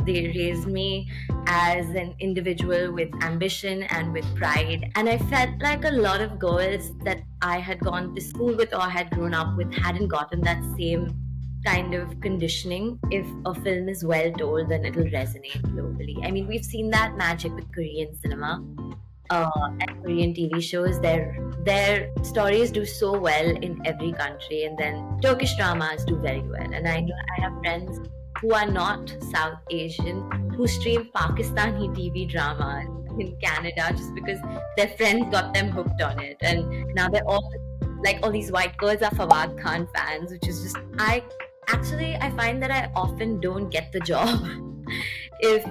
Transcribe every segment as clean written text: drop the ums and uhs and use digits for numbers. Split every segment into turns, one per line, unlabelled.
They raised me as an individual with ambition and with pride. And I felt like a lot of girls that I had gone to school with or had grown up with hadn't gotten that same kind of conditioning. If a film is well told, then it'll resonate globally. I mean, we've seen that magic with Korean cinema and Korean TV shows. Their stories do so well in every country, and then Turkish dramas do very well. And I know I have friends who are not South Asian who stream Pakistani TV dramas in Canada just because their friends got them hooked on it, and now they're all like all these white girls are Fawad Khan fans, which is just I find that I often don't get the job if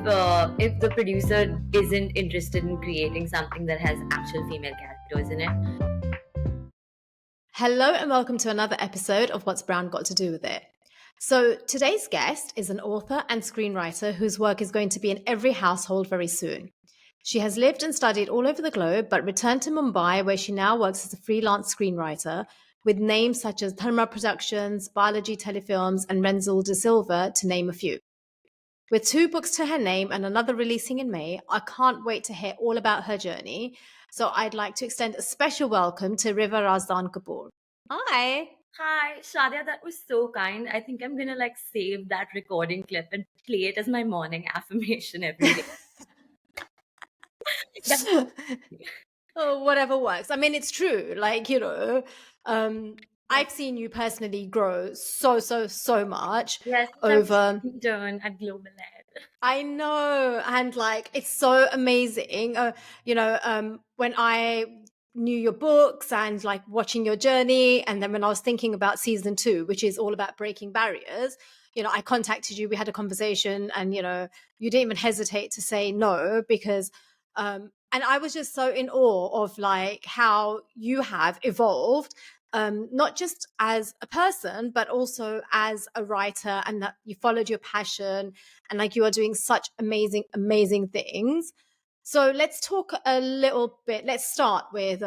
the producer isn't interested in creating something that has actual female characters in it.
Hello and welcome to another episode of What's Brown Got to Do with It. So today's guest is an author and screenwriter whose work is going to be in every household very soon. She has lived and studied all over the globe, but returned to Mumbai, where she now works as a freelance screenwriter with names such as Dharma Productions, Biology Telefilms, and Renzel de Silva, to name a few. With 2 books to her name and another releasing in May, I can't wait to hear all about her journey. So I'd like to extend a special welcome to Riva Razdan Kapoor. Hi.
Hi, Shadia, that was so kind. I think I'm gonna like save that recording clip and play it as my morning affirmation every day.
Oh, whatever works. I mean, it's true. Like, I've seen you personally grow so much
Yes,
over.
I'm done at Global Ed.
I know, and like it's so amazing. When I knew your books and like watching your journey, and then when I was thinking about season 2, which is all about breaking barriers, I contacted you. We had a conversation, and you didn't even hesitate to say no because. And I was just so in awe of like how you have evolved, not just as a person, but also as a writer, and that you followed your passion and like you are doing such amazing things. So let's talk a little bit. Let's start with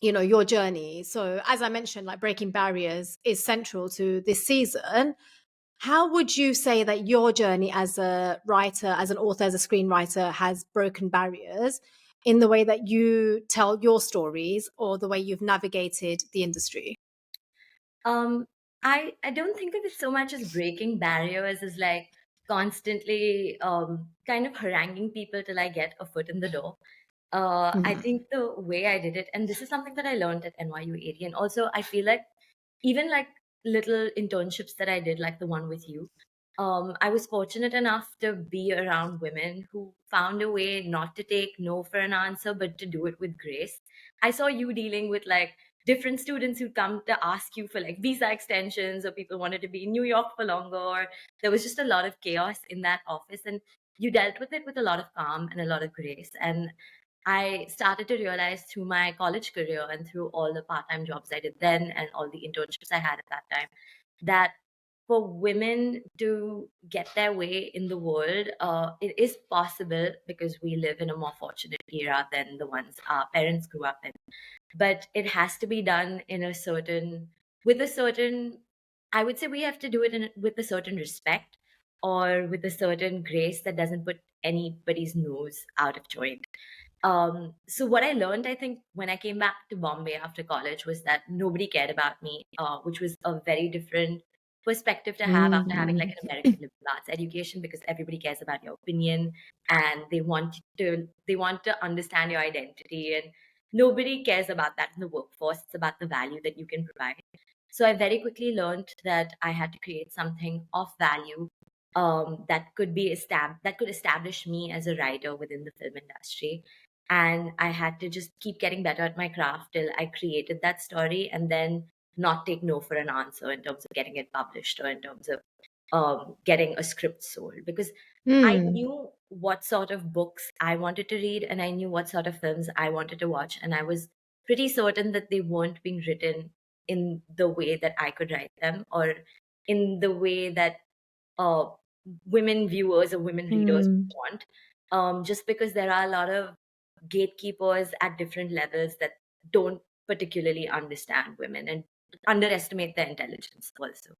your journey. So as I mentioned, like breaking barriers is central to this season. How would you say that your journey as a writer, as an author, as a screenwriter has broken barriers in the way that you tell your stories or the way you've navigated the industry?
Um, I don't think of it so much as breaking barriers as like constantly kind of haranguing people till I get a foot in the door. I
Mhm.
think the way I did it, and this is something that I learned at NYU 80, and also I feel like even like little internships that I did, like the one with you, I was fortunate enough to be around women who found a way not to take no for an answer, but to do it with grace. I saw you dealing with like different students who'd come to ask you for like visa extensions, or people wanted to be in New York for longer, or there was just a lot of chaos in that office. And you dealt with it with a lot of calm and a lot of grace. And I started to realize through my college career and through all the part time jobs I did then and all the internships I had at that time that for women to get their way in the world, it is possible because we live in a more fortunate era than the ones our parents grew up in. But it has to be done in a certain, with a certain, I would say we have to do it with a certain respect or with a certain grace that doesn't put anybody's nose out of joint. So what I learned, I think, when I came back to Bombay after college was that nobody cared about me, which was a very different perspective to have after having like
Mhm.
an American liberal arts education, because everybody cares about your opinion and they want to understand your identity, and nobody cares about that in the workforce. It's about the value that you can provide. So I very quickly learned that I had to create something of value that could establish me as a writer within the film industry. And I had to just keep getting better at my craft till I created that story, and then not take no for an answer in terms of getting it published or in terms of getting a script sold, because I
Mm.
knew what sort of books I wanted to read and I knew what sort of films I wanted to watch, and I was pretty certain that they weren't being written in the way that I could write them, or in the way that uh, women viewers or women readers
Mm.
want, just because there are a lot of gatekeepers at different levels that don't particularly understand women and underestimate their intelligence also.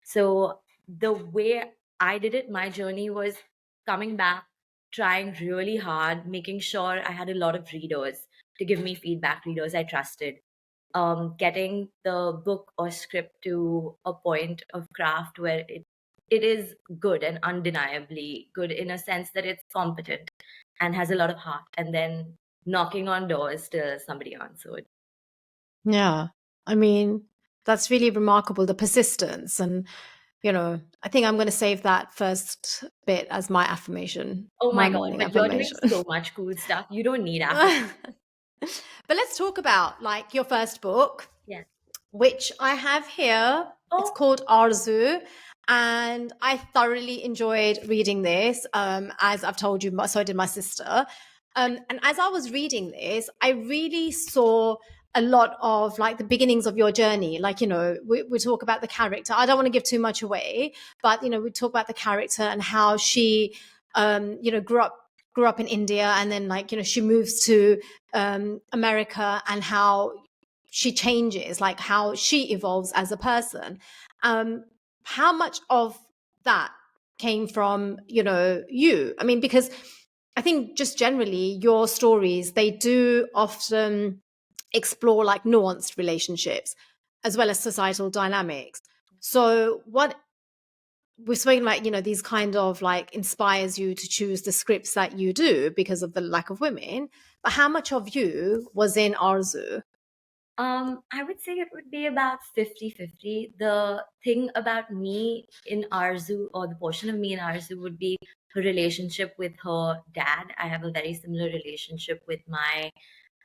So the way I did it. My journey was coming back, trying really hard, making sure I had a lot of readers to give me feedback, readers I trusted, getting the book or script to a point of craft where it is good and undeniably good in a sense that it's competent and has a lot of heart, and then knocking on doors till somebody answered.
Yeah. I mean, that's really remarkable, the persistence. And, I think I'm going to save that first bit as my affirmation,
Oh
my
my God,
morning
but you're doing
affirmation.
so much cool stuff. You don't need affirmation.
But let's talk about like your first book,
Yeah.
which I have here. It's
Oh,
called Arzu. And I thoroughly enjoyed reading this. As I've told you, so did my sister. And as I was reading this, I really saw a lot of like the beginnings of your journey. Like, we talk about the character. I don't want to give too much away, but, we talk about the character and how she, grew up in India, and then like, she moves to America, and how she changes, like how she evolves as a person. How much of that came from, you? I mean, because I think just generally your stories, they do often explore like nuanced relationships as well as societal dynamics. So what we're speaking about, these kind of like inspires you to choose the scripts that you do because of the lack of women. But how much of you was in Arzu?
I would say it would be about 50-50. The thing about me in Arzu, or the portion of me in Arzu, would be her relationship with her dad. I have a very similar relationship with my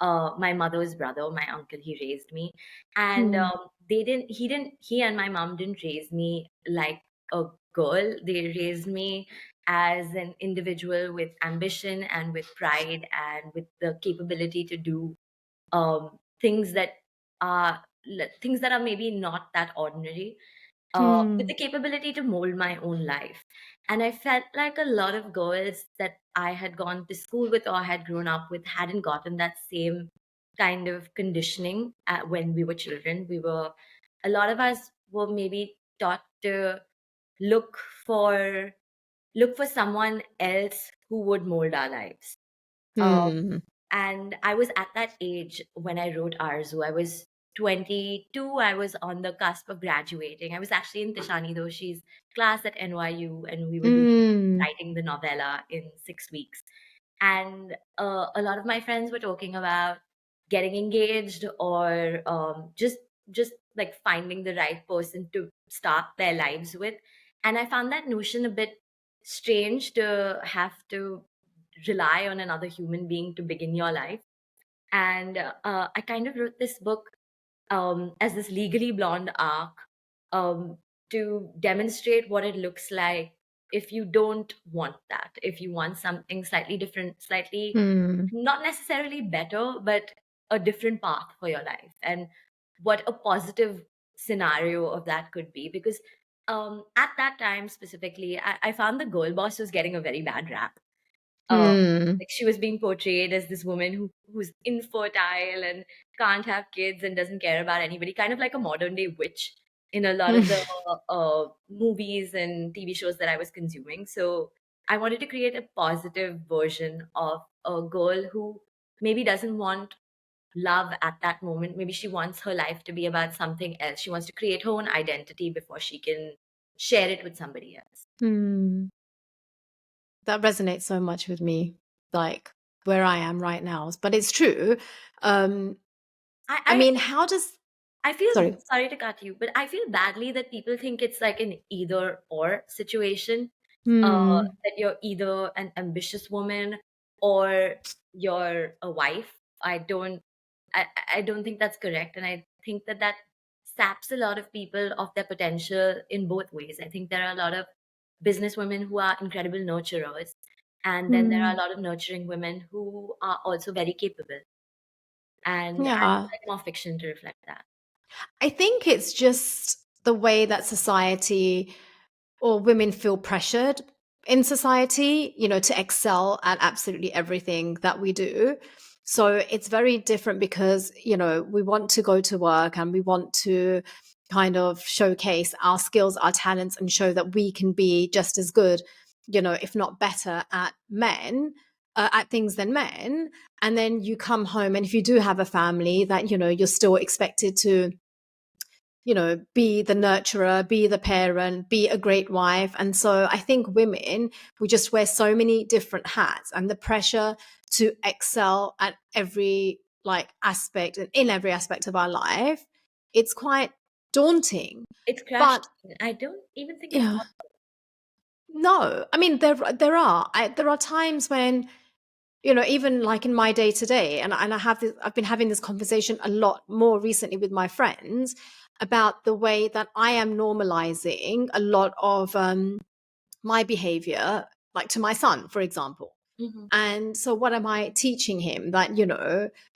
mother's brother, my uncle. He raised me, and
Hmm.
he and my mom didn't raise me like a girl. They raised me as an individual with ambition and with pride and with the capability to do things that things that are maybe not that ordinary, with
Hmm.
the capability to mold my own life. And I felt like a lot of girls that I had gone to school with or had grown up with hadn't gotten that same kind of conditioning when we were children. A lot of us were maybe taught to look for look for someone else who would mold our lives. Um,
Hmm.
and I was at that age when I wrote Arzu. I was 22. I was on the cusp of graduating. I was actually in Tishani Doshi's class at NYU, and we were doing
Hmm.
writing the novella in 6 weeks. And a lot of my friends were talking about getting engaged, or just like finding the right person to start their lives with. And I found that notion a bit strange, to have to rely on another human being to begin your life. And I kind of wrote this book as this legally blonde arc, um, to demonstrate what it looks like if you don't want that, if you want something slightly different, slightly
Hmm.
not necessarily better, but a different path for your life, and what a positive scenario of that could be. Because at that time specifically, I found the girl boss was getting a very bad rap. uh,
Hmm.
like she was being portrayed as this woman who's infertile and can't have kids and doesn't care about anybody, kind of like a modern day witch in a lot of the movies and TV shows that I was consuming. So I wanted to create a positive version of a girl who maybe doesn't want love at that moment. Maybe she wants her life to be about something else. She wants to create her own identity before she can share it with somebody else.
Hmm. That resonates so much with me, like where I am right now. But it's true. Um,
I,
I
I
mean, how does
I feel,
sorry.
sorry to cut you, but I feel badly that people think it's like an either or situation.
Hmm.
That you're either an ambitious woman or you're a wife. I don't, I don't think that's correct, and I think that that saps a lot of people of their potential in both ways. I think there are a lot of business women who are incredible nurturers, and then there are a
Hmm.
lot of nurturing women who are also very capable. And I would
Yeah.
like more fiction to reflect that.
I think it's just the way that society or women feel pressured in society, to excel at absolutely everything that we do. So it's very different because, we want to go to work and we want to kind of showcase our skills, our talents, and show that we can be just as good, if not better at things than men. And then you come home, and if you do have a family, that, you're still expected to, be the nurturer, be the parent, be a great wife. And so I think women, we just wear so many different hats, and the pressure to excel at every aspect and in every aspect of our life, it's quite daunting.
It's
But
crushed. I don't even think it's
yeah, no, I mean, there are times when, even like in my day to day, and I've been having this conversation a lot more recently with my friends about the way that I am normalizing a lot of my behavior, like to my son, for example.
possible.
And so, what am I teaching him? That,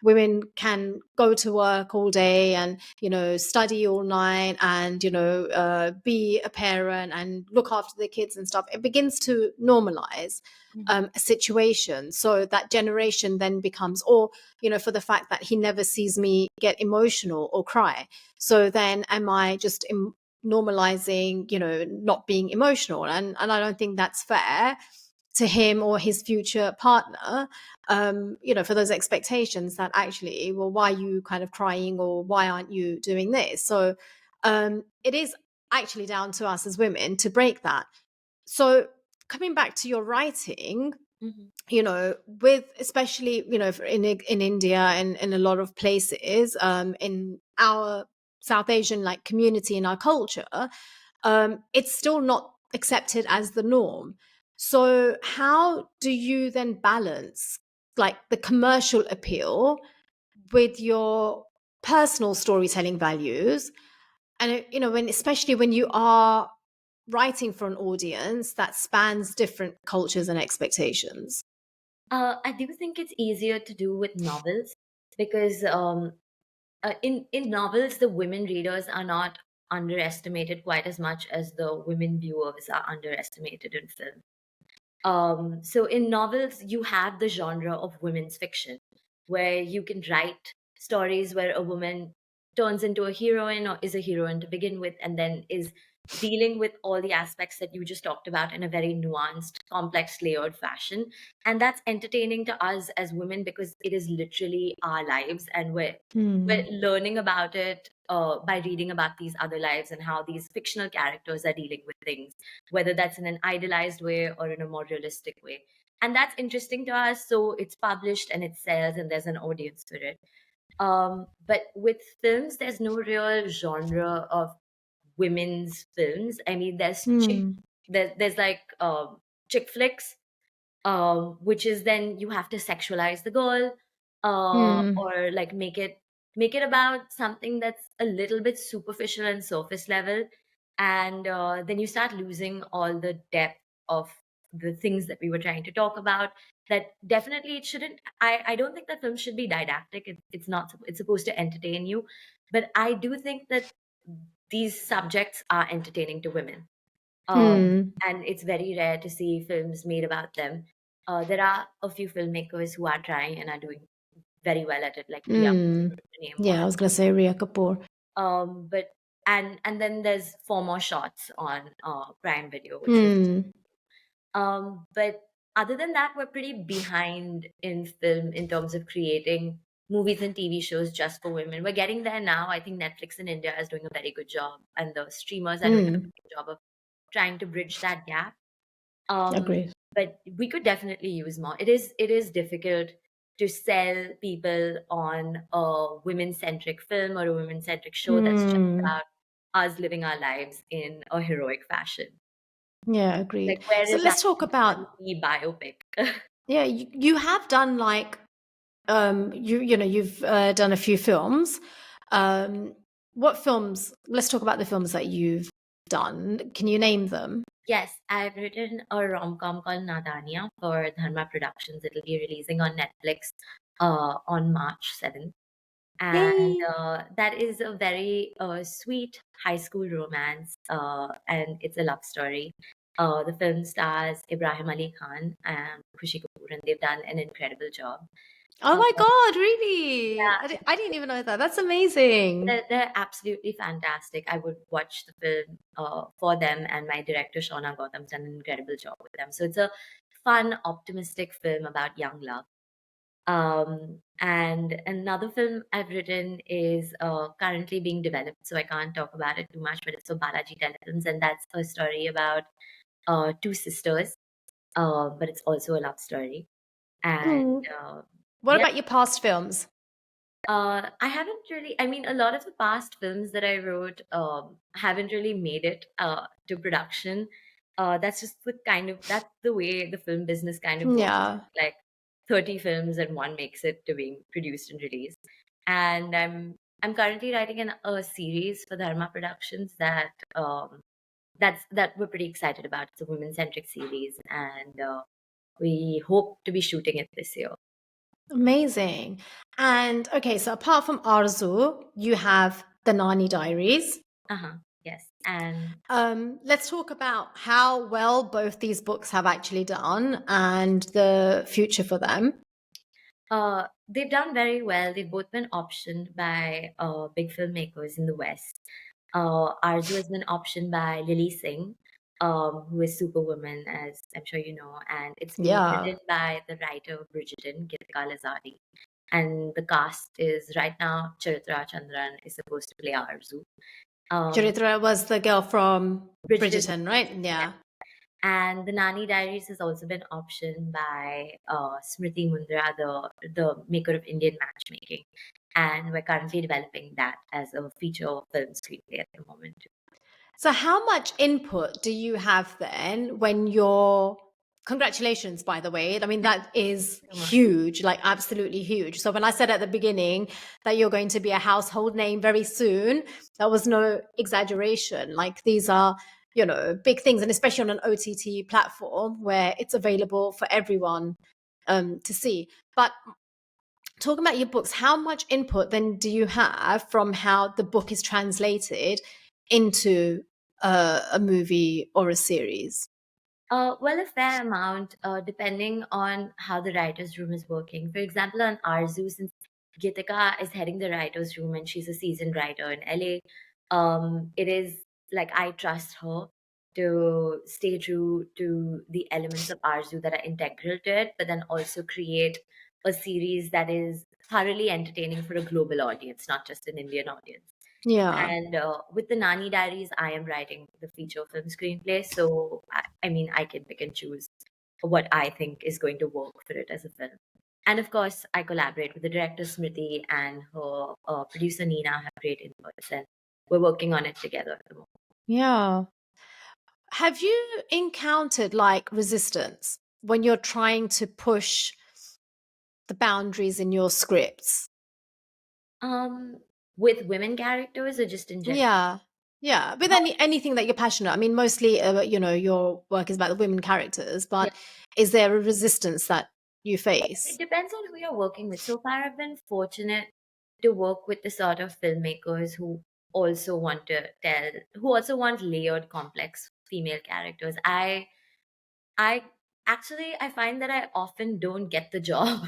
women can go to work all day and, study all night and, be a parent and look after the kids and stuff. It begins to normalize
Hmm.
a situation. So that generation then becomes, or, for the fact that he never sees me get emotional or cry. So then am I just normalizing, not being emotional? And I don't think that's fair to him or his future partner, for those expectations that actually, well, why are you kind of crying, or why aren't you doing this? So it is actually down to us as women to break that. So coming back to your writing,
Hmm.
with especially, in India and in a lot of places, in our South Asian community, in our culture, it's still not accepted as the norm. So how do you then balance the commercial appeal with your personal storytelling values? And especially when you are writing for an audience that spans different cultures and expectations.
I do think it's easier to do with novels because in novels, the women readers are not underestimated quite as much as the women viewers are underestimated in film. So in novels, you have the genre of women's fiction, where you can write stories where a woman turns into a heroine or is a heroine to begin with, and then is dealing with all the aspects that you just talked about in a very nuanced, complex, layered fashion. And that's entertaining to us as women because it is literally our lives, and we're
Hmm.
learning about it by reading about these other lives and how these fictional characters are dealing with things, whether that's in an idealized way or in a more realistic way. And that's interesting to us. So it's published and it sells and there's an audience for it. But with films, there's no real genre of women's films. I mean,
Hmm.
there's like chick flicks, which is then you have to sexualize the girl,
Hmm.
or like make it about something that's a little bit superficial and surface level, and then you start losing all the depth of the things that we were trying to talk about. That definitely it shouldn't. I don't think that film should be didactic. It's not. It's supposed to entertain you, but I do think that these subjects are entertaining to women,
Hmm.
and it's very rare to see films made about them. There are a few filmmakers who are trying and are doing very well at it, like Riya,
Hmm.
to name
Yeah, I
one.
was going to say Riya Kapoor.
But and then there's Four More Shots on Prime Video, which was
Hmm.
but other than that, we're pretty behind in film in terms of creating movies and TV shows just for women. We're getting there now. I think Netflix in India is doing a very good job, and the streamers are doing a
Hmm.
very good job of trying to bridge that gap. Um,
Agreed.
but we could definitely use more. It is difficult to sell people on a women-centric film or a women-centric show that's just
Hmm.
about us living our lives in a heroic fashion.
Yeah,
Like,
agreed.
where
So
is that
let's talk about,
funny biopic?
yeah, you have done you've done a few films. Um, what films? Let's talk about the films that you've done. Can you name them?
Yes, I've written a rom-com called Naadaniyan for Dharma Productions. It'll be releasing on Netflix on March 7th. And
Yay!
that is a very sweet high school romance, and it's a love story. The film stars Ibrahim Ali Khan and Khushi Kapoor, and they've done an incredible job.
Oh
Uh,
my God, really?
yeah,
I didn't even know that. That's amazing.
they're absolutely fantastic. I would watch the film for them, and my director Shauna Gautam's done an incredible job with them. So it's a fun, optimistic film about young love. And another film I've written is currently being developed, so I can't talk about it too much, but it's for Balaji Telefilms, and that's a story about two sisters, but it's also a love story. And
Mm.
uh,
What
yeah,
about your past films?
I haven't really, I mean, a lot of the past films that I wrote haven't really made it to production. That's just that's the way the film business kind of works.
Yeah.
Like 30 films and one makes it to being produced and released. And I'm currently writing a series for Dharma Productions that we're pretty excited about. It's a women-centric series, and we hope to be shooting it this year.
Amazing. And okay, so apart from Arzu, you have the Nani Diaries.
Uh-huh. Yes. And
Let's talk about how well both these books have actually done and the future for them.
they've done very well. They've both been optioned by big filmmakers in the West. Arzu has been optioned by Lily Singh, who is Superwoman, as I'm sure you know, and it's being
Yeah.
written by the writer Bridgerton, Geetika Lazari. And the cast is right now Charitra Chandran is supposed to play Arzu. Um,
Charitra was the girl from
Bridgerton,
Bridgerton, right? Yeah.
and the Nani Diaries has also been optioned by Smriti Mundra, the maker of Indian Matchmaking. And we're currently developing that as a feature film screenplay at the moment.
So, how much input do you have then when you're congratulations, by the way? I mean, that is
So much.
huge, like absolutely huge. So, when I said at the beginning that you're going to be a household name very soon, that was no exaggeration. Like, these are, big things, and especially on an OTT platform where it's available for everyone to see. But talking about your books, how much input then do you have from how the book is translated into a movie or a series?
Well, a fair amount, depending on how the writer's room is working. For example, on Arzu, since Gitika is heading the writer's room and she's a seasoned writer in LA, it is like I trust her to stay true to the elements of Arzu that are integral to it, but then also create a series that is thoroughly entertaining for a global audience, not just an Indian audience.
Yeah.
And with the Nani Diaries, I am writing the feature film screenplay. So, I mean, I can pick and choose what I think is going to work for it as a film. And of course, I collaborate with the director Smriti and her producer Nina have great inputs, and we're working on it together at the moment.
Yeah. Have you encountered like resistance when you're trying to push the boundaries in your scripts?
Um, with women characters or just in general?
Yeah. Yeah. With anything that you're passionate. I mean, mostly your work is about the women characters, but is there a resistance that you
It
face?
depends on who you're working with. So far, I've been fortunate to work with the sort of filmmakers who also want to tell, who also want layered, complex female characters. I actually I find that I often don't get the job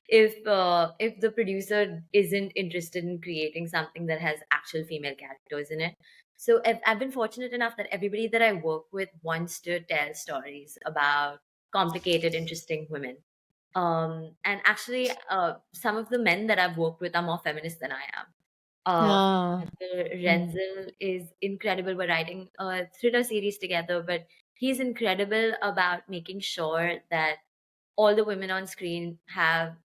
if the producer isn't interested in creating something that has actual female characters in it. So I've been fortunate enough that everybody that I work with wants to tell stories about complicated, interesting women. And actually, some of the men that I've worked with are more feminist than I am.
Ah. Mm.
Renzel is incredible. We're writing a thriller series together, but he's incredible about making sure that all the women on screen have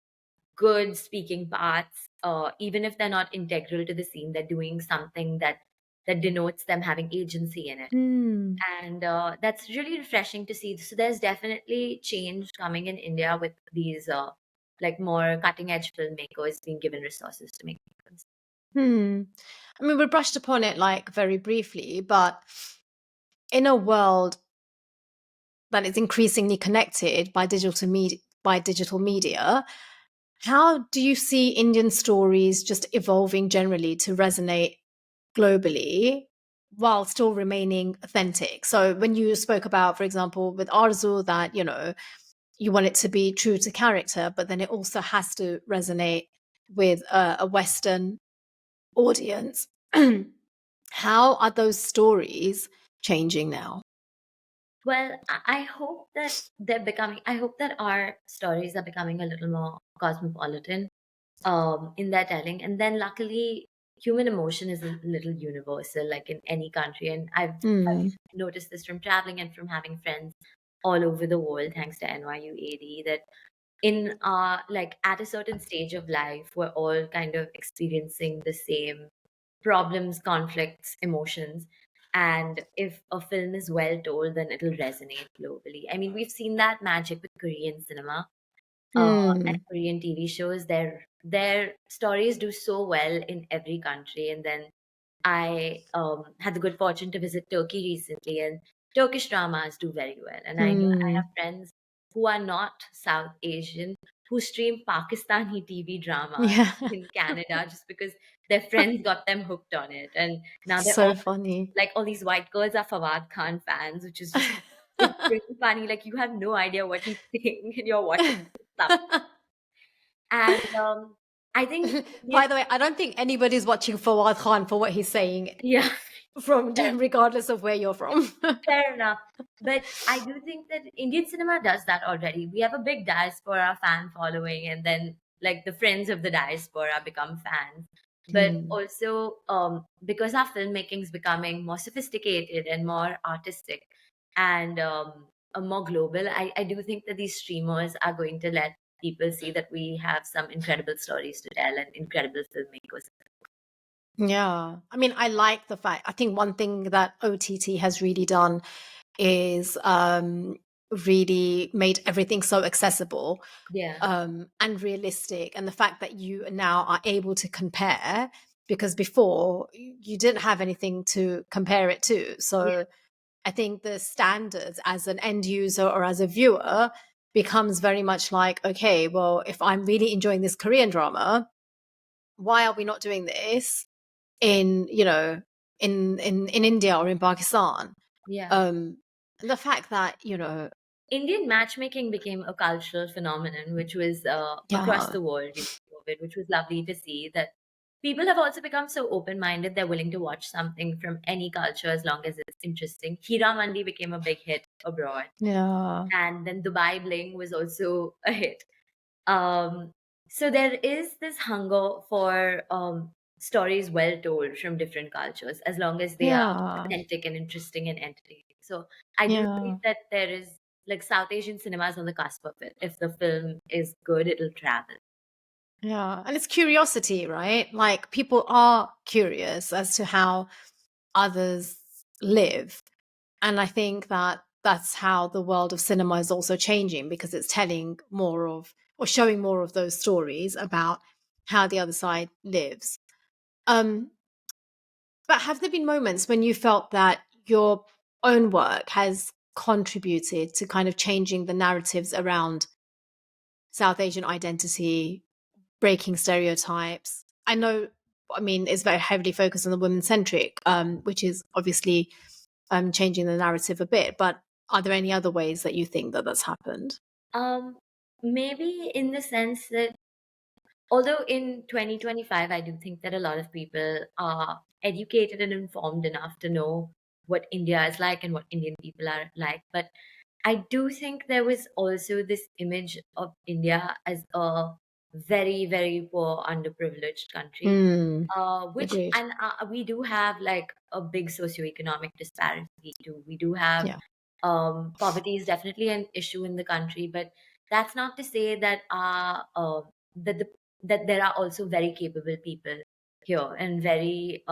good speaking parts, even if they're not integral to the scene. They're doing something that denotes them having agency in it,
Mm.
and that's really refreshing to see. So there's definitely change coming in India with these like more cutting edge filmmakers being given resources to make films.
Hmm. I mean, we brushed upon it like very briefly, but in a world that is increasingly connected by digital media, how do you see Indian stories just evolving generally to resonate globally while still remaining authentic? So when you spoke about, for example, with Arzu, that you want it to be true to character, but then it also has to resonate with a Western audience. How are those stories changing now?
Well, I hope that I hope that our stories are becoming a little more cosmopolitan in their telling. And then luckily, human emotion is a little universal, like in any country. And I've
Mm.
noticed this from traveling and from having friends all over the world, thanks to NYU AD, that in like at a certain stage of life, we're all kind of experiencing the same problems, conflicts, emotions. And if a film is well told, then it'll resonate globally. I mean, we've seen that magic with Korean cinema and
Mm.
Korean TV shows. Their stories do so well in every country. And then I had the good fortune to visit Turkey recently, and Turkish dramas do very well. And I know I have
Mm.
friends who are not South Asian who stream Pakistani TV dramas
Yeah.
in Canada just because their friends got them hooked on it. And now they're
So
all
funny.
like, all these white girls are Fawad Khan fans, which is just, it's really funny. Like, you have no idea what he's saying and you're watching stuff. And I think Indian,
By the way, I don't think anybody's watching Fawad Khan for what he's saying,
yeah.
from regardless of where you're from.
Fair enough. But I do think that Indian cinema does that already. We have a big diaspora fan following, and then like the friends of the diaspora become fans. But
Mm.
also, because our filmmaking is becoming more sophisticated and more artistic and more global, I do think that these streamers are going to let people see that we have some incredible stories to tell and incredible filmmakers.
Yeah. I mean, I like the fact, I think one thing that OTT has really done is really made everything so accessible
Yeah,
and realistic. And the fact that you now are able to compare, because before you didn't have anything to compare it to.
yeah,
So I think the standards as an end user or as a viewer becomes very much like, okay, well, if I'm really enjoying this Korean drama, why are we not doing this in, in India or in Pakistan?
yeah.
Um, and the fact that,
Indian matchmaking became a cultural phenomenon, which was across
yeah,
the world during COVID, which was lovely to see that people have also become so open minded. They're willing to watch something from any culture as long as it's interesting. Hira Mandi became a big hit abroad.
yeah,
And then Dubai Bling was also a hit. Um, so there is this hunger for stories well told from different cultures, as long as they are
yeah,
authentic and interesting and entertaining. So I do believe
yeah,
that there is like South Asian cinemas on the cusp of it. If the film is good, it'll travel.
yeah. And it's curiosity, right? Like people are curious as to how others live. And I think that that's how the world of cinema is also changing, because it's telling more of, or showing more of those stories about how the other side lives. Um, but have there been moments when you felt that your own work has contributed to kind of changing the narratives around South Asian identity, breaking stereotypes? I know, I mean, it's very heavily focused on the women centric, which is obviously changing the narrative a bit. But are there any other ways that you think that that's happened?
Um, Maybe in the sense that although in 2025, I do think that a lot of people are educated and informed enough to know what India is like and what Indian people are like. But I do think there was also this image of India as a very, very poor, underprivileged country,
Mm,
which,
agreed.
and we do have like a big socioeconomic disparity too. We do have
Yeah.
poverty is definitely an issue in the country, but that's not to say that that the that there are also very capable people here and very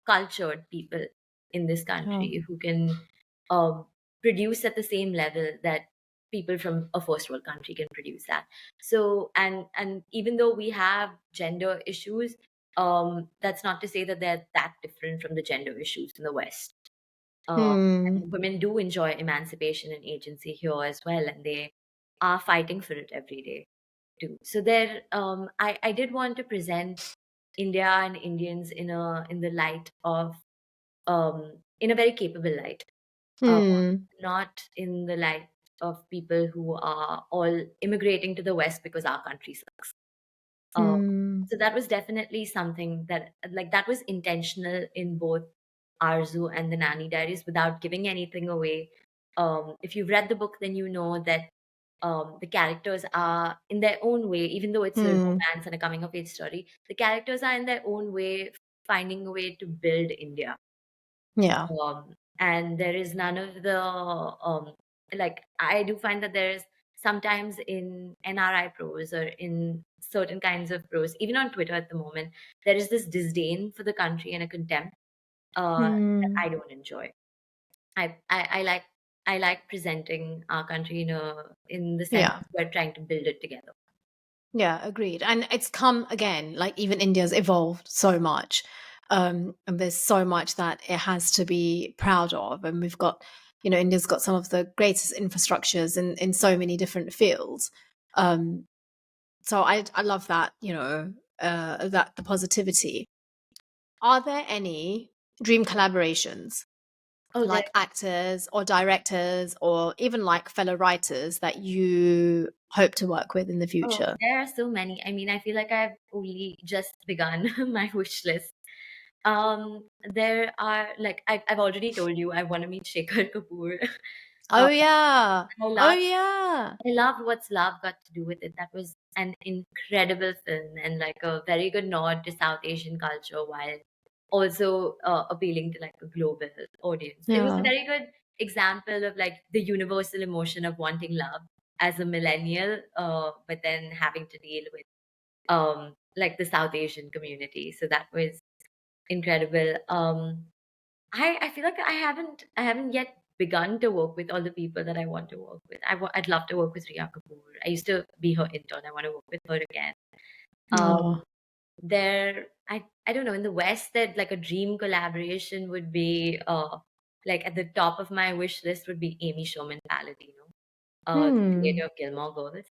cultured people in this
Yeah.
country who can um, produce at the same level that people from a first world country can produce at. So and even though we have gender issues, that's not to say that they're that different from the gender issues in the West.
Hmm.
And women do enjoy emancipation and agency here as well, and they are fighting for it every day too. So there, I did want to present India and Indians in the light of in a very capable light, uh,
Hmm.
not in the light. of people who are all immigrating to the West because our country sucks. Uh,
Hmm.
so that was definitely something that, like, that was intentional in both Arzu and the Nanny Diaries without giving anything away. If you've read the book, then you know that the characters are in their own way, even though it's a
Hmm.
romance and a coming of age story, the characters are in their own way finding a way to build India.
Yeah.
And there is none of the like, I do find that there's sometimes in NRI prose or in certain kinds of prose, even on Twitter at the moment, there is this disdain for the country and a contempt that
Hmm.
I don't enjoy. I like, I like presenting our country in the sense
Yeah.
we're trying to build it together.
Yeah, agreed. And it's come again, like even India's evolved so much. And there's so much that it has to be proud of. And we've got, India's got some of the greatest infrastructures in so many different fields. Um, so I love that, that the positivity. Are there any dream collaborations,
Oh, there.
like actors or directors or even like fellow writers that you hope to work with in the
Oh,
future?
there are so many. I mean, I feel like I've only just begun my wish list. There are, like, I've already told you I want to meet Shekhar Kapoor.
Oh
uh,
yeah.
I
Oh
love
yeah.
I loved What's Love Got to Do with It. That was an incredible film and like a very good nod to South Asian culture while also appealing to like a global audience. It was a
Yeah.
very good example of like the universal emotion of wanting love as a millennial, but then having to deal with like the South Asian community. So that was incredible. I feel like I haven't yet begun to work with all the people that I want to work with. I'd love to work with Riya Kapoor. I used to be her intern. I want to work with her again.
Oh.
Um, I don't know, in the West, that like a dream collaboration would be like at the top of my wish list would be Amy Sherman Palladino, the
Hmm.
creator of Gilmore Girls.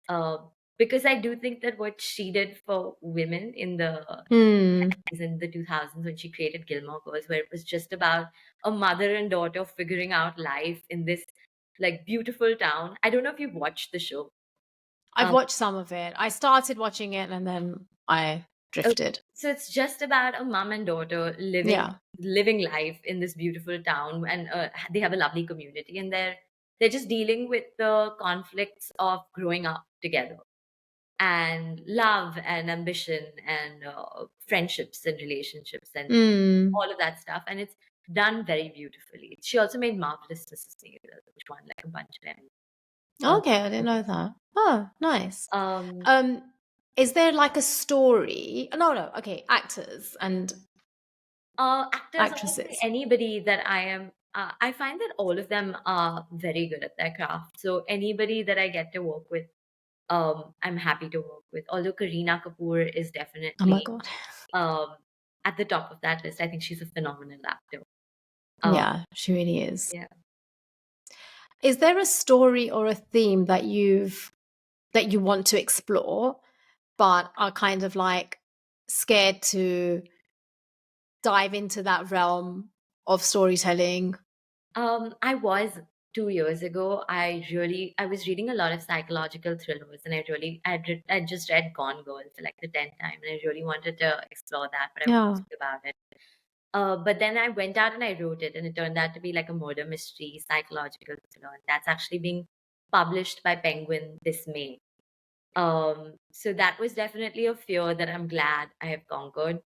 Uh, because I do think that what she did for women in the
Hmm.
in the 2000s when she created Gilmore Girls, where it was just about a mother and daughter figuring out life in this like beautiful town. I don't know if you've watched the show.
I've
Um,
watched some of it. I started watching it and then I
okay.
drifted.
So it's just about a mom and daughter
Yeah.
living life in this beautiful town, and they have a lovely community, and they're just dealing with the conflicts of growing up together and love and ambition and friendships and relationships and
Hmm.
all of that stuff. And it's done very beautifully. She also made Marvelous Mrs. Maisel, which won like a bunch of Emmys. Uh,
Okay, I didn't know that. Oh, nice.
um,
Um, is there like a story? No, no. Okay, actors and
Actors, honestly,
actresses.
anybody that I find that all of them are very good at their craft. So anybody that I get to work with, I'm happy to work with. Although Kareena Kapoor is
Oh my
definitely
God.
um, at the top of that list. I think she's a phenomenal actor. Um,
Yeah, she really is.
yeah.
Is there a story or a theme that you want to explore, but are kind of like scared to dive into that realm of storytelling?
I was 2 years ago. I was reading a lot of psychological thrillers, and I just read Gone Girl for like the 10th time, and I really wanted to explore that, but I wasn't
Yeah.
sure about it. But then I went out and I wrote it, and it turned out to be like a murder mystery psychological thriller, and that's actually being published by Penguin this May. So that was definitely a fear that I'm glad I have conquered.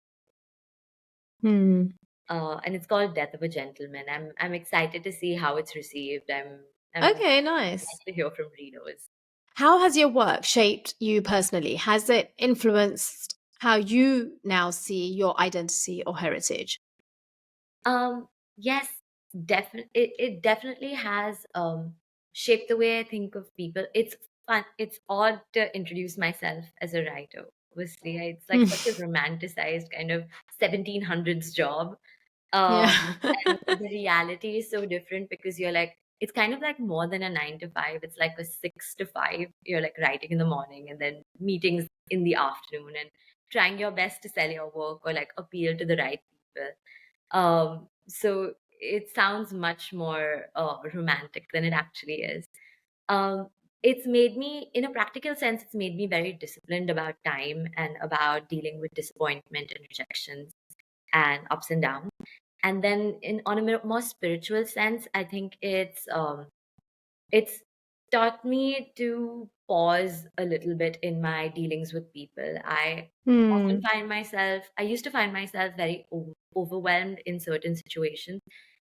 Hmm.
And it's called Death of a Gentleman. I'm excited to see how it's received. I'm
Okay,
excited
nice.
to hear from readers.
How has your work shaped you personally? Has it influenced how you now see your identity or heritage?
Um, yes, definitely. It definitely has shaped the way I think of people. It's fun. It's odd to introduce myself as a writer. Obviously, it's like such a romanticized kind of 1700s job.
Yeah.
And the reality is so different because you're like, it's kind of like more than a 9 to 5. It's like a 6 to 5. You're like writing in the morning and then meetings in the afternoon and trying your best to sell your work or like appeal to the right people. So it sounds much more romantic than it actually is. um, it's made me, in a practical sense, it's made me very disciplined about time and about dealing with disappointment and rejections and ups and downs. And then, in on a more spiritual sense, I think it's taught me to pause a little bit in my dealings with people.
Hmm.
I used to find myself very overwhelmed in certain situations.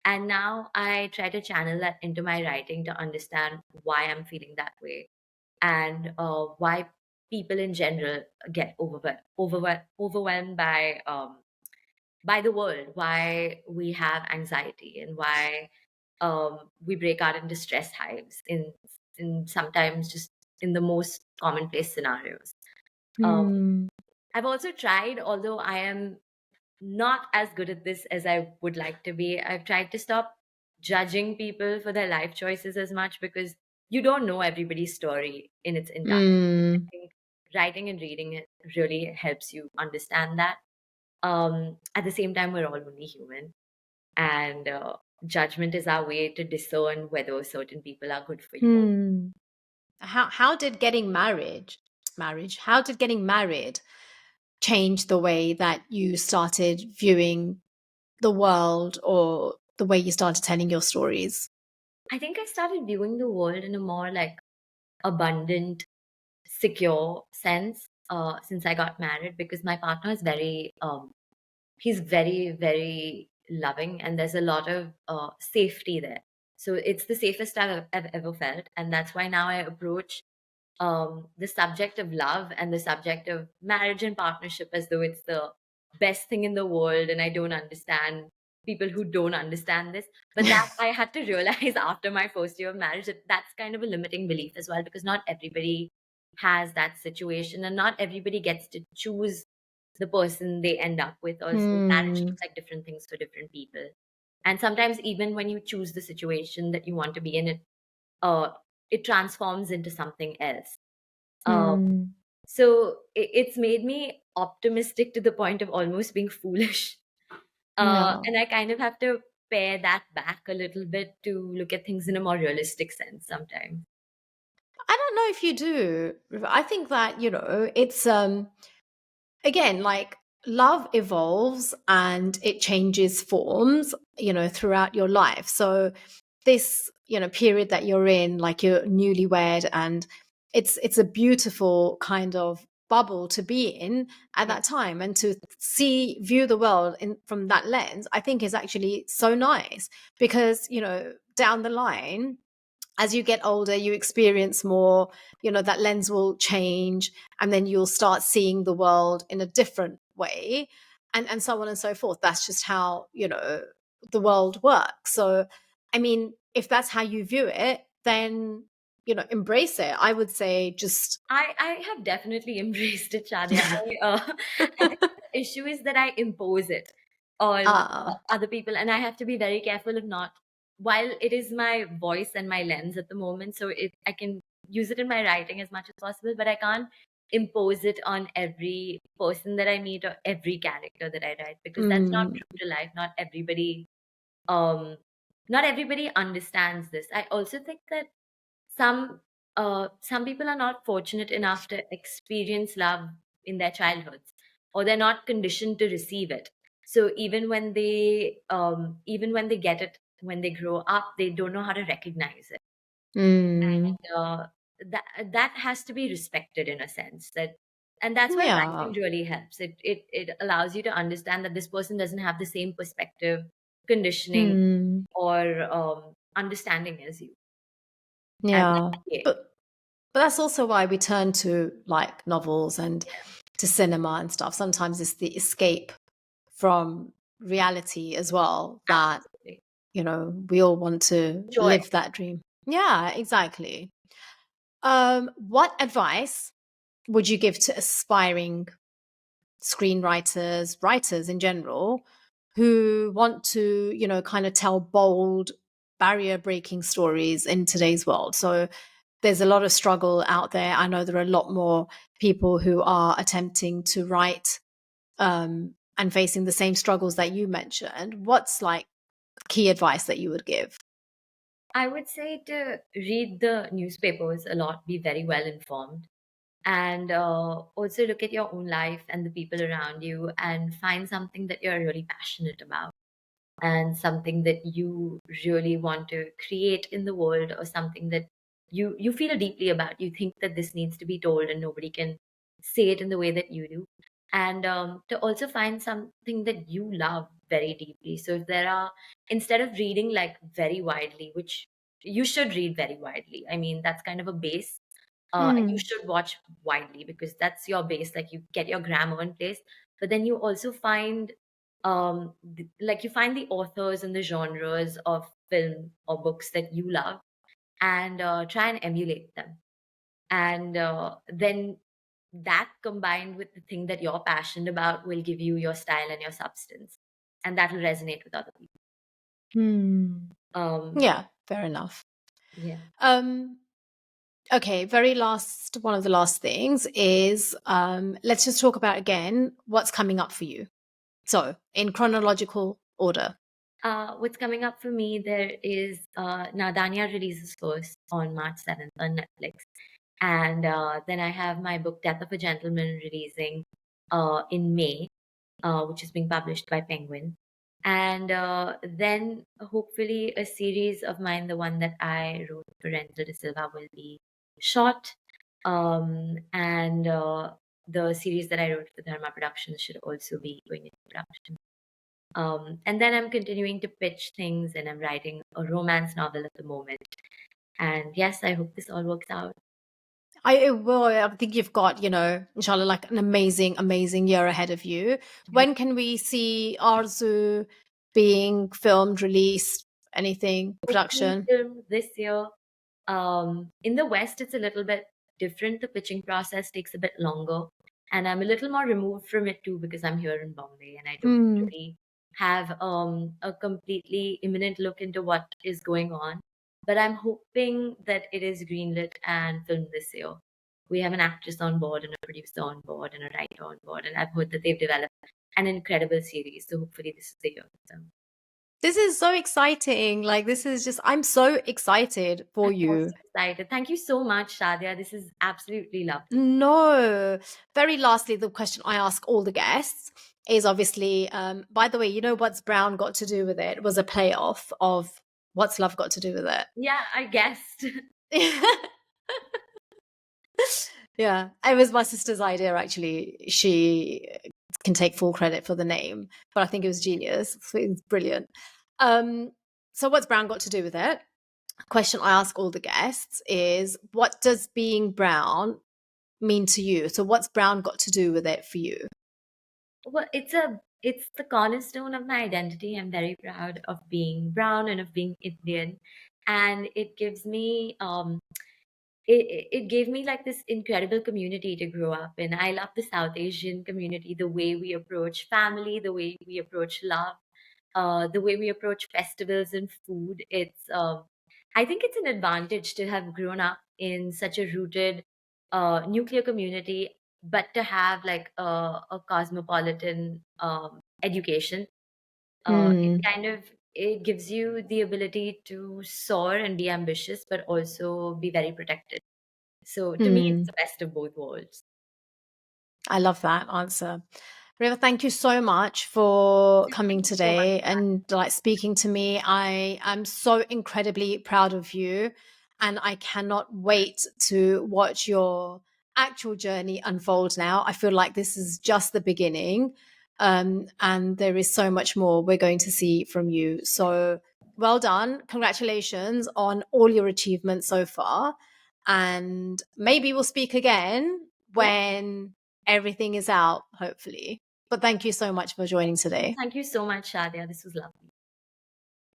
And now I try to channel that into my writing to understand why I'm feeling that way, and why people in general get overwhelmed by the world, why we have anxiety, and why we break out into stress hives in sometimes just in the most commonplace scenarios. Um,
Hmm.
I've also tried, although I am not as good at this as I would like to be, I've tried to stop judging people for their life choices as much, because you don't know everybody's story in its entirety. I
Hmm.
think writing and reading it really helps you understand that. At the same time, we're all only human, and judgment is our way to discern whether certain people are good for you.
Hmm. How did getting how did getting married change the way that you started viewing the world or the way you started telling your stories?
I think I started viewing the world in a more like abundant, secure sense since I got married, because my partner is he's very, very loving, and there's a lot of safety there. So it's the safest I've ever felt. And that's why now I approach the subject of love and the subject of marriage and partnership as though it's the best thing in the world. And I don't understand people who don't understand this. But that I had to realize after my first year of marriage, that that's kind of a limiting belief as well, because not everybody has that situation, and not everybody gets to choose the person they end up with. Also, marriage
Hmm.
looks like different things for different people. And sometimes, even when you choose the situation that you want to be in, uh, it transforms into something else. Uh,
Hmm.
so it's made me optimistic to the point of almost being foolish.
Yeah.
And I kind of have to pare that back a little bit to look at things in a more realistic sense sometimes.
I don't know if you do. I think that, it's again, like love evolves and it changes forms, throughout your life. So this, period that you're in, like you're newlywed, and it's a beautiful kind of bubble to be in at
Yeah.
that time, and to view the world in from that lens, I think is actually so nice, because, down the line, as you get older, you experience more, that lens will change, and then you'll start seeing the world in a different way, and so on and so forth. That's just how, the world works. So, I mean, if that's how you view it, then, embrace it. I would say just,
I have definitely embraced it, Shadia. I think the issue is that I impose it on
uh,
other people, and I have to be very careful of not. While it is my voice and my lens at the moment, so I can use it in my writing as much as possible, but I can't impose it on every person that I meet or every character that I write, because that's not
mm,
true to life. Um, not everybody understands this. I also think that some some people are not fortunate enough to experience love in their childhoods, or they're not conditioned to receive it. So even when they get it when they grow up, they don't know how to recognize it.
mm,
And that has to be respected in a sense. That And that's why
yeah,
writing really helps. It allows you to understand that this person doesn't have the same perspective, conditioning,
mm,
or understanding as you. And
yeah.
that's okay.
But that's also why we turn to like novels and to cinema and stuff. Sometimes it's the escape from reality as well, that,
Absolutely.
we all want to
Joy.
live that dream. Yeah, exactly. What advice would you give to aspiring screenwriters, writers in general, who want to, kind of tell bold, barrier breaking stories in today's world? So there's a lot of struggle out there. I know there are a lot more people who are attempting to write, and facing the same struggles that you mentioned. What's like key advice that you would give?
I would say to read the newspapers a lot, be very well informed, and also look at your own life and the people around you and find something that you're really passionate about and something that you really want to create in the world, or something that you feel deeply about. You think that this needs to be told and nobody can say it in the way that you do. And to also find something that you love very deeply. So if there are, instead of reading like very widely, which you should read very widely, I mean that's kind of a base, you
Mm.
should watch widely because that's your base, like you get your grammar in place. But then you also find like you find the authors and the genres of film or books that you love, and try and emulate them. And then that combined with the thing that you're passionate about will give you your style and your substance, and that will resonate with other people.
Mm.
um
Yeah, fair enough.
yeah.
Um, okay, very last one of the last things is let's just talk about again what's coming up for you. So, in chronological order.
What's coming up for me, there is Naadaniyan releases first on March 7th on Netflix. And then I have my book Death of a Gentleman releasing in May, which is being published by Penguin. And then hopefully a series of mine, the one that I wrote for Renzo de Silva, will be shot. And the series that I wrote for Dharma Productions should also be going into production. And then I'm continuing to pitch things, and I'm writing a romance novel at the moment. And yes, I hope this all works out.
I think you've got, inshallah, like an amazing, amazing year ahead of you. When can we see Arzu being filmed, released, anything,
Hopefully,
production?
film this year. In the West, it's a little bit different. The pitching process takes a bit longer, and I'm a little more removed from it too because I'm here in Bombay and I don't
Mm.
really have a completely imminent look into what is going on. But I'm hoping that it is greenlit and filmed this year. We have an actress on board and a producer on board and a writer on board, and I've heard that they've developed an incredible series. So hopefully, this is the year. So
This is so exciting. Like, this is just, I'm so excited for
I'm also
you.
excited. Thank you so much, Shadia. This is absolutely lovely.
No. Very lastly, the question I ask all the guests is obviously, by the way, what's Brown got to do with it? It was a playoff of what's love got to do with
Yeah, I guessed.
it? Yeah, it was my sister's idea, actually. She can take full credit for the name, but I think it was genius. It was brilliant. Um, so, what's Brown got to do with it? Question I ask all the guests is, what does being brown mean to you? So, what's brown got to do with it for you?
Well, it's the cornerstone of my identity. I'm very proud of being brown and of being Indian, and it gives me it gave me like this incredible community to grow up in. I love the South Asian community, the way we approach family, the way we approach love, the way we approach festivals and food. I think it's an advantage to have grown up in such a rooted nuclear community, but to have like a cosmopolitan education. It
Hmm.
kind of it gives you the ability to soar and be ambitious, but also be very protected. So to me, it's
Hmm.
the best of both worlds.
I love that answer. Riva, thank you so much for
Thank
coming
you so much.
today and like speaking to me. I am so incredibly proud of you, and I cannot wait to watch your actual journey unfold now. I feel like this is just the beginning, and there is so much more we're going to see from you. So well done. Congratulations on all your achievements so far. And maybe we'll speak again
Yeah.
when everything is out, hopefully. But thank you so much for joining today.
Thank you so much, Shadia. This was lovely.